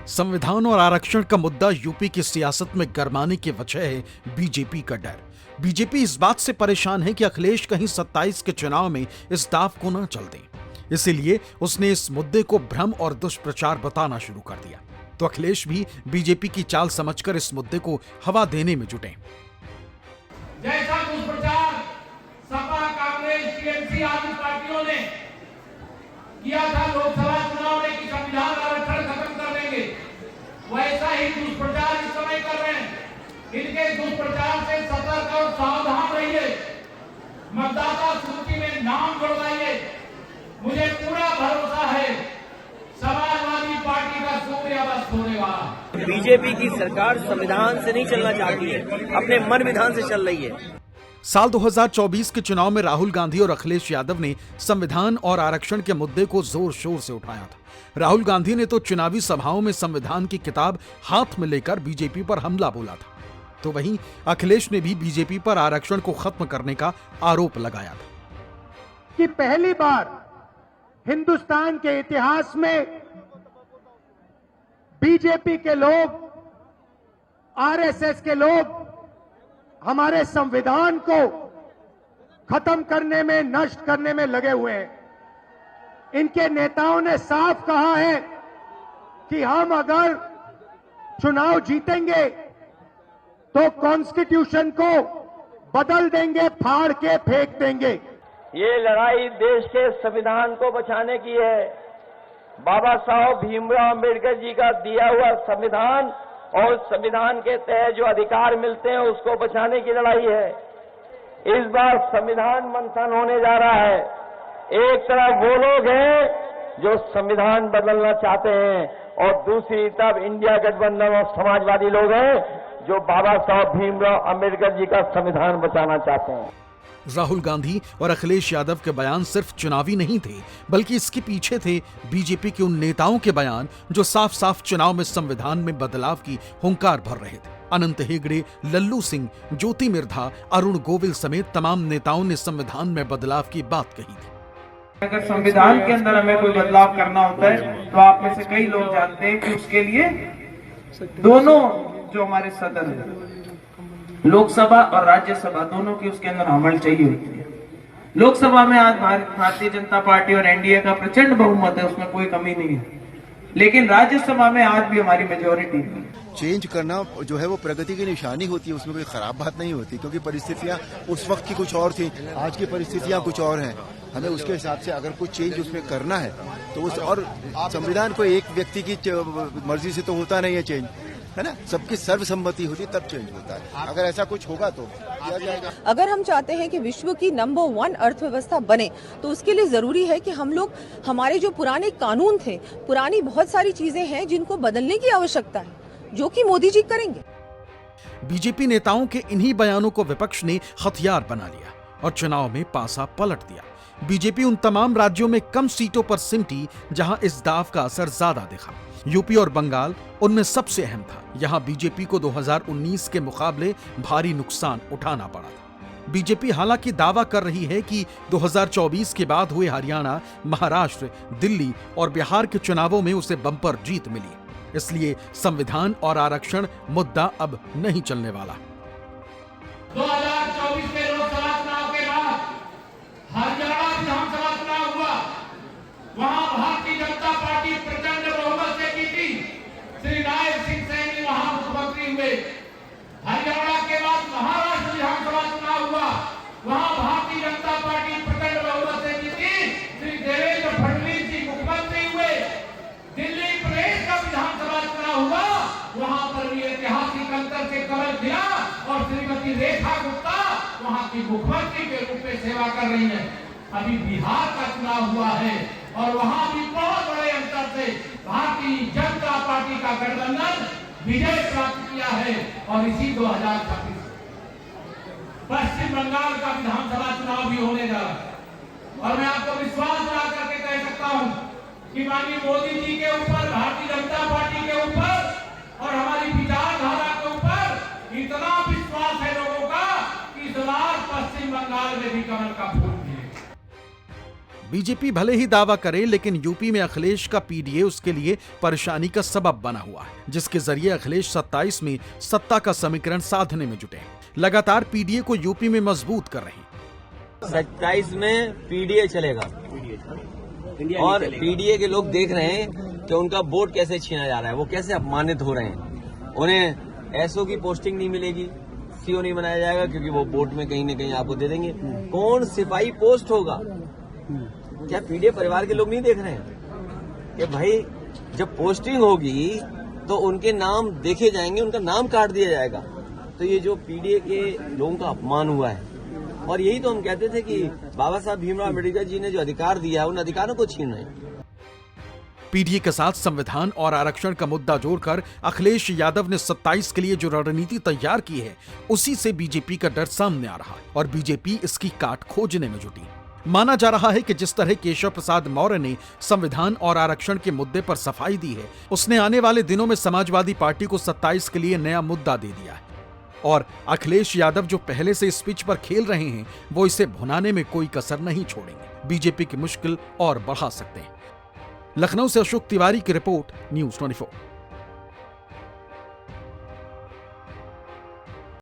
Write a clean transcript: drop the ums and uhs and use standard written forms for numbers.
संविधान और आरक्षण का मुद्दा यूपी की सियासत में गरमाने की वजह है बीजेपी का डर। बीजेपी इस बात से परेशान है कि अखिलेश कहीं 27 के चुनाव में इस दाव को न चल दें। इसीलिए उसने इस मुद्दे को भ्रम और दुष्प्रचार बताना शुरू कर दिया। तो अखिलेश भी बीजेपी की चाल समझकर इस मुद्दे को हवा देने में जुटे। जैसा दुष्प्रचार सपा, कांग्रेस, टीएमसी आदि पार्टियों ने किया था लोकसभा चुनाव में कि संविधान आरक्षण खत्म कर देंगे, वैसा ही दुष्प्रचार इस समय कर रहे हैं। इनके दुष्प्रचार से सतर्क और सावधान रहिए। मतदाता सूची में नाम जुड़वाइए। मुझे पूरा भरोसा है समाजवादी पार्टी का सूर्य बस होने वाला। बीजेपी की सरकार संविधान से नहीं चलना चाहती है, अपने मन विधान से चल रही है। साल 2024 के चुनाव में राहुल गांधी और अखिलेश यादव ने संविधान और आरक्षण के मुद्दे को जोर शोर से उठाया था। राहुल गांधी ने तो चुनावी सभाओं में संविधान की किताब हाथ में लेकर बीजेपी पर हमला बोला था, तो वहीं अखिलेश ने भी बीजेपी पर आरक्षण को खत्म करने का आरोप लगाया था कि पहली बार हिंदुस्तान के इतिहास में बीजेपी के लोग, आरएसएस के लोग हमारे संविधान को खत्म करने में, नष्ट करने में लगे हुए हैं। इनके नेताओं ने साफ कहा है कि हम अगर चुनाव जीतेंगे तो कॉन्स्टिट्यूशन को बदल देंगे, फाड़ के फेंक देंगे। ये लड़ाई देश के संविधान को बचाने की है। बाबा साहब भीमराव अम्बेडकर जी का दिया हुआ संविधान और संविधान के तहत जो अधिकार मिलते हैं उसको बचाने की लड़ाई है। इस बार संविधान मंथन होने जा रहा है। एक तरफ वो लोग हैं जो संविधान बदलना चाहते हैं और दूसरी तरफ इंडिया गठबंधन और समाजवादी लोग हैं जो बाबा साहब भीमराव अम्बेडकर जी का संविधान बचाना चाहते हैं। राहुल गांधी और अखिलेश यादव के बयान सिर्फ चुनावी नहीं थे, बल्कि इसके पीछे थे बीजेपी के उन नेताओं के बयान जो साफ साफ चुनाव में संविधान में बदलाव की हुंकार भर रहे थे। अनंत हेगड़े, लल्लू सिंह, ज्योति मिर्धा, अरुण गोविल समेत तमाम नेताओं ने संविधान में बदलाव की बात कही थी। अगर संविधान के अंदर हमें कोई बदलाव करना होता है तो आप में से कई लोग जानते हैं कि उसके लिए दोनों जो हमारे सदन है, लोकसभा और राज्यसभा, दोनों की उसके अंदर अमल चाहिए होती है। लोकसभा में आज भारतीय जनता पार्टी और एनडीए का प्रचंड बहुमत है, उसमें कोई कमी नहीं है, लेकिन राज्यसभा में आज भी हमारी मेजोरिटी है। चेंज करना जो है वो प्रगति की निशानी होती है, उसमें कोई खराब बात नहीं होती, क्योंकि परिस्थितियां उस वक्त की कुछ और थी, आज की परिस्थितियां कुछ और हैं। हमें उसके हिसाब से अगर कुछ चेंज उसमें करना है तो उस, और संविधान को एक व्यक्ति की मर्जी से तो होता नहीं है चेंज, है ना, सबकी सर्वसम्मति होती तब चेंज होता है। अगर ऐसा कुछ होगा तो किया जाएगा। अगर हम चाहते हैं कि विश्व की नंबर 1 अर्थव्यवस्था बने तो उसके लिए जरूरी है कि हम लोग, हमारे जो पुराने कानून थे, पुरानी बहुत सारी चीजें हैं जिनको बदलने की आवश्यकता है, जो कि मोदी जी करेंगे। बीजेपी नेताओं के इन्हीं बयानों को विपक्ष ने हथियार बना लिया और चुनाव में पासा पलट दिया। बीजेपी उन तमाम राज्यों में कम सीटों पर सिमटी जहां इस दाव का असर ज्यादा दिखा। यूपी और बंगाल उनमें सबसे अहम था। यहां बीजेपी को 2019 के मुकाबले भारी नुकसान उठाना पड़ा था। बीजेपी हालांकि दावा कर रही है कि 2024 के बाद हुए हरियाणा, महाराष्ट्र, दिल्ली और बिहार के चुनावों में उसे बम्पर जीत मिली, इसलिए संविधान और आरक्षण मुद्दा अब नहीं चलने वाला। 2024 के लोकसभा चुनाव के बाद हरियाणा विधानसभा चुनाव हुआ, वहां भारतीय जनता पार्टी प्रचंड बहुमत से जीती। श्री राय सिंह सैनी वहां मुख्यमंत्री हुए। हरियाणा के बाद महाराष्ट्र विधानसभा चुनाव हुआ, वहां भारतीय जनता पार्टी प्रचंड बहुमत से जीती। श्री देवेंद्र फडणवीस जी मुख्यमंत्री हुए। दिल्ली प्रदेश का विधानसभा चुनाव हुआ, वहां पर भी ऐतिहासिक अंतर से कमल गिरा और श्रीमती रेखा गुप्ता वहां की मुख्यमंत्री के रूप में सेवा कर रही है। अभी बिहार का चुनाव हुआ है और वहां भी बहुत बड़े अंतर से भारतीय जनता पार्टी का गठबंधन विजय प्राप्त किया है। और इसी 2026 पश्चिम बंगाल का विधानसभा चुनाव भी होने जा रहा है। और मैं आपको विश्वास दिला करके कह सकता हूं कि माननीय मोदी जी के ऊपर, भारतीय जनता पार्टी के ऊपर और हमारी विचारधारा के ऊपर इतना विश्वास है लोगों का कि इस बार पश्चिम बंगाल में भी कमल का फूल है। बीजेपी भले ही दावा करे, लेकिन यूपी में अखिलेश का पीडीए उसके लिए परेशानी का सबब बना हुआ है, जिसके जरिए अखिलेश 27 में सत्ता का समीकरण साधने में जुटे हैं। लगातार पीडीए को यूपी में मजबूत कर रहे हैं। 27 में पीडीए चलेगा और पीडीए के लोग देख रहे हैं कि उनका वोट कैसे छीना जा रहा है, वो कैसे अपमानित हो रहे हैं। उन्हें एसओ की पोस्टिंग नहीं मिलेगी, सीओ नहीं बनाया जाएगा, क्योंकि वो वोट में कहीं न कहीं आपको दे देंगे। कौन सिपाही पोस्ट होगा? क्या पीडीए परिवार के लोग नहीं देख रहे हैं कि भाई जब पोस्टिंग होगी तो उनके नाम देखे जाएंगे, उनका नाम काट दिया जाएगा। तो ये जो पीडीए के लोगों का अपमान हुआ है, और यही तो हम कहते थे कि बाबा साहब भीमराव अम्बेडकर जी ने जो अधिकार दिया है, उन अधिकारों को छीन रहे हैं। पीडीए के साथ संविधान और आरक्षण का मुद्दा जोड़कर अखिलेश यादव ने 27 के लिए जो रणनीति तैयार की है, उसी से बीजेपी का डर सामने आ रहा है और बीजेपी इसकी काट खोजने में जुटी। माना जा रहा है कि जिस तरह केशव प्रसाद मौर्य ने संविधान और आरक्षण के मुद्दे पर सफाई दी है, उसने आने वाले दिनों में समाजवादी पार्टी को 27 के लिए नया मुद्दा दे दिया है। और अखिलेश यादव जो पहले से इस पिच पर खेल रहे हैं, वो इसे भुनाने में कोई कसर नहीं छोड़ेंगे। बीजेपी की मुश्किल और बढ़ा सकते हैं। लखनऊ से अशोक तिवारी की रिपोर्ट, न्यूज़ 24।